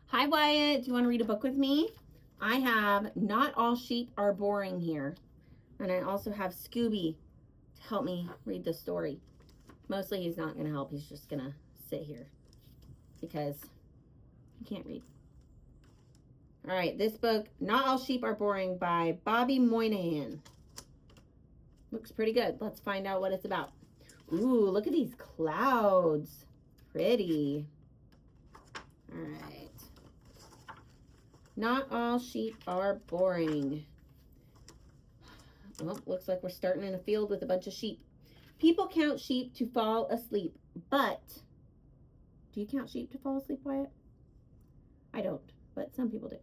Hi, Wyatt. Do you want to read a book with me? I have Not All Sheep Are Boring here. And I also have Scooby to help me read the story. Mostly he's not going to help. He's just going to sit here because he can't read. All right, this book, Not All Sheep Are Boring by Bobby Moynihan. Looks pretty good. Let's find out what it's about. Ooh, look at these clouds. Pretty. All right. Not all sheep are boring. Well, looks like we're starting in a field with a bunch of sheep. People count sheep to fall asleep, but do you count sheep to fall asleep, Wyatt? I don't, but some people do.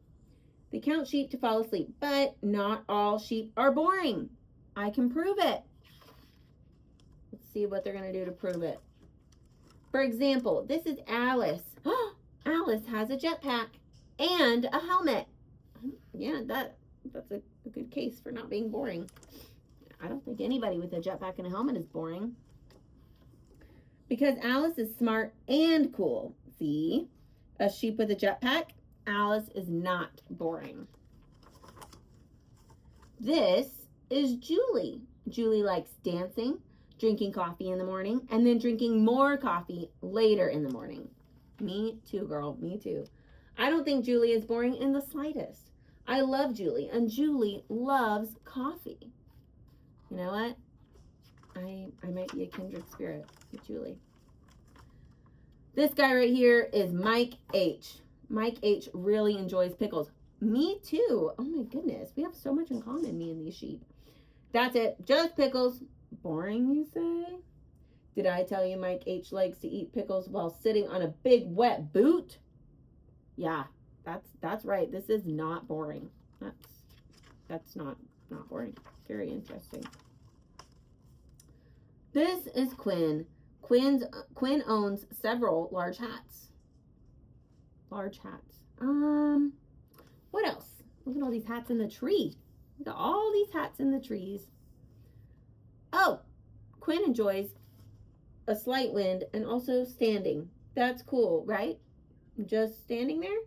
They count sheep to fall asleep, but not all sheep are boring. I can prove it. Let's see what they're going to do to prove it. For example, this is Alice. Alice has a jetpack and a helmet. Yeah, that's a good case for not being boring. I don't think anybody with a jetpack and a helmet is boring. Because Alice is smart and cool. See? A sheep with a jetpack. Alice is not boring. This is Julie. Julie likes dancing, drinking coffee in the morning, and then drinking more coffee later in the morning. Me too, girl. Me too. I don't think Julie is boring in the slightest. I love Julie, and Julie loves coffee. You know what? I might be a kindred spirit with Julie. This guy right here is Mike H. Mike H really enjoys pickles. Me too. Oh my goodness. We have so much in common, me and these sheep. That's it. Just pickles. Boring, you say? Did I tell you Mike H likes to eat pickles while sitting on a big wet boot? Yeah, that's right. This is not boring. That's not boring. Very interesting. This is Quinn. Quinn owns several large hats. Large hats. What else? Look at all these hats in the tree. Look at all these hats in the trees. Oh, Quinn enjoys a slight wind and also standing. That's cool, right? Just standing there?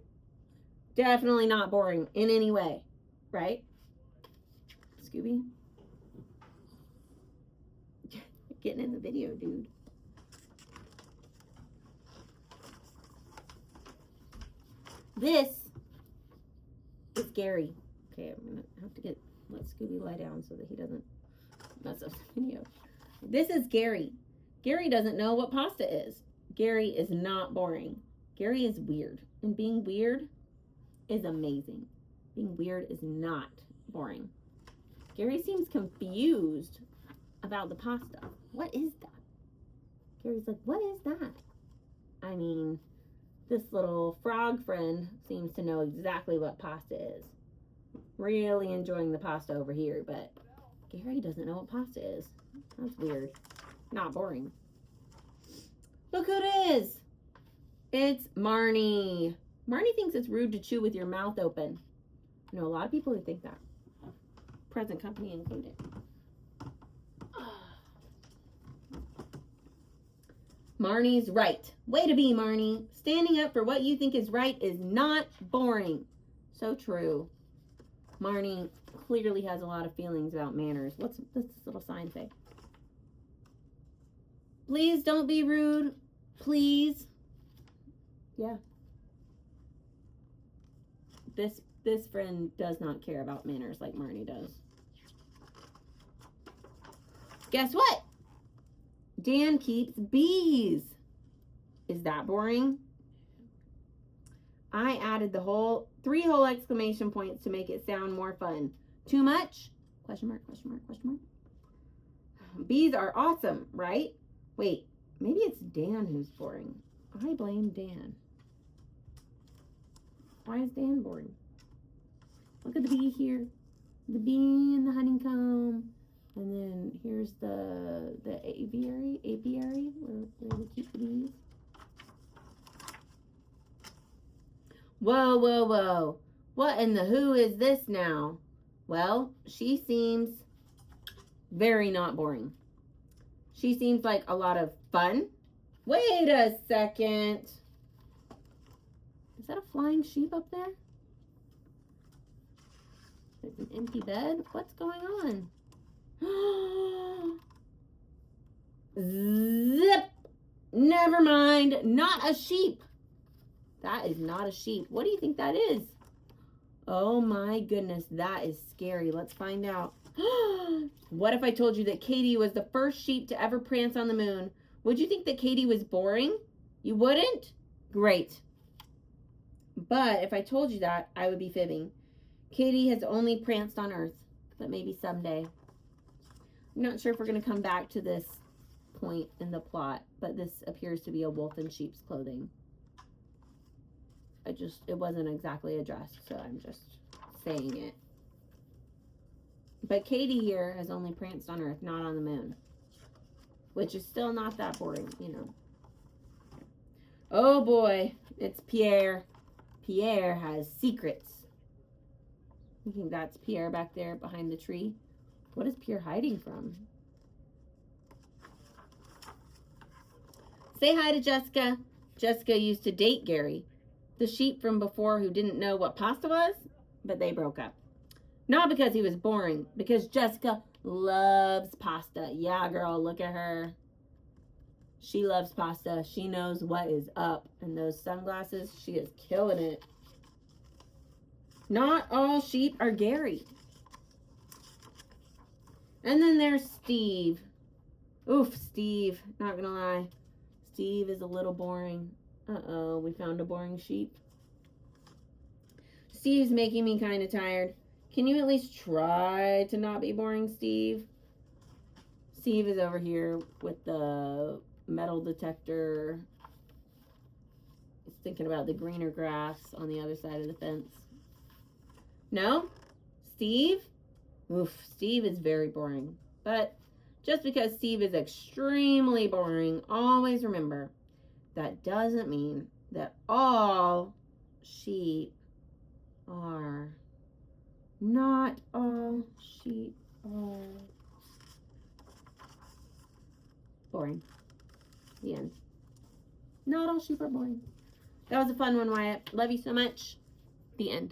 Definitely not boring in any way, right? Scooby? Getting in the video, dude. This is Gary. Okay, I'm gonna have to let Scooby lie down so that he doesn't mess up the video. This is Gary. Gary doesn't know what pasta is. Gary is not boring. Gary is weird. And being weird is amazing. Being weird is not boring. Gary seems confused about the pasta. What is that? Gary's like, what is that? I mean, this little frog friend seems to know exactly what pasta is. Really enjoying the pasta over here, but Gary doesn't know what pasta is. That's weird. Not boring. Look who it is. It's Marnie. Marnie thinks it's rude to chew with your mouth open. I know a lot of people who think that. Present company included. Marnie's right. Way to be, Marnie. Standing up for what you think is right is not boring. So true. Marnie clearly has a lot of feelings about manners. What's this little sign say? Please don't be rude. Please. Yeah. This friend does not care about manners like Marnie does. Guess what? Dan keeps bees. Is that boring? I added the 3 whole exclamation points to make it sound more fun. Too much? Question mark, question mark, question mark. Bees are awesome, right? Wait, maybe it's Dan who's boring. I blame Dan. Why is Dan boring? Look at the bee here. The bee and the honeycomb. And then here's the apiary where we keep the bees. Whoa, whoa, whoa. What in the who is this now? Well, she seems very not boring. She seems like a lot of fun. Wait a second. Is that a flying sheep up there? There's an empty bed. What's going on? Zip! Never mind. Not a sheep. That is not a sheep. What do you think that is? Oh my goodness. That is scary. Let's find out. What if I told you that Katie was the first sheep to ever prance on the moon? Would you think that Katie was boring? You wouldn't? Great. But if I told you that, I would be fibbing. Katie has only pranced on Earth, but maybe someday. I'm not sure if we're going to come back to this point in the plot, but this appears to be a wolf in sheep's clothing. It wasn't exactly addressed, so I'm just saying it. But Katie here has only pranced on Earth, not on the moon. Which is still not that boring, you know. Oh boy, it's Pierre. Pierre has secrets. You think that's Pierre back there behind the tree? What is Pierre hiding from? Say hi to Jessica. Jessica used to date Gary, the sheep from before who didn't know what pasta was, but they broke up. Not because he was boring, because Jessica loves pasta. Yeah, girl, look at her. She loves pasta. She knows what is up. And those sunglasses, she is killing it. Not all sheep are Gary. And then there's Steve. Oof, Steve. Not gonna lie. Steve is a little boring. Uh-oh, we found a boring sheep. Steve's making me kind of tired. Can you at least try to not be boring, Steve? Steve is over here with the metal detector. He's thinking about the greener grass on the other side of the fence. No? Steve? Oof, Steve is very boring. But just because Steve is extremely boring, always remember, that doesn't mean that all sheep are. Not all sheep are boring. The end. Not all sheep are boring. That was a fun one, Wyatt. Love you so much. The end.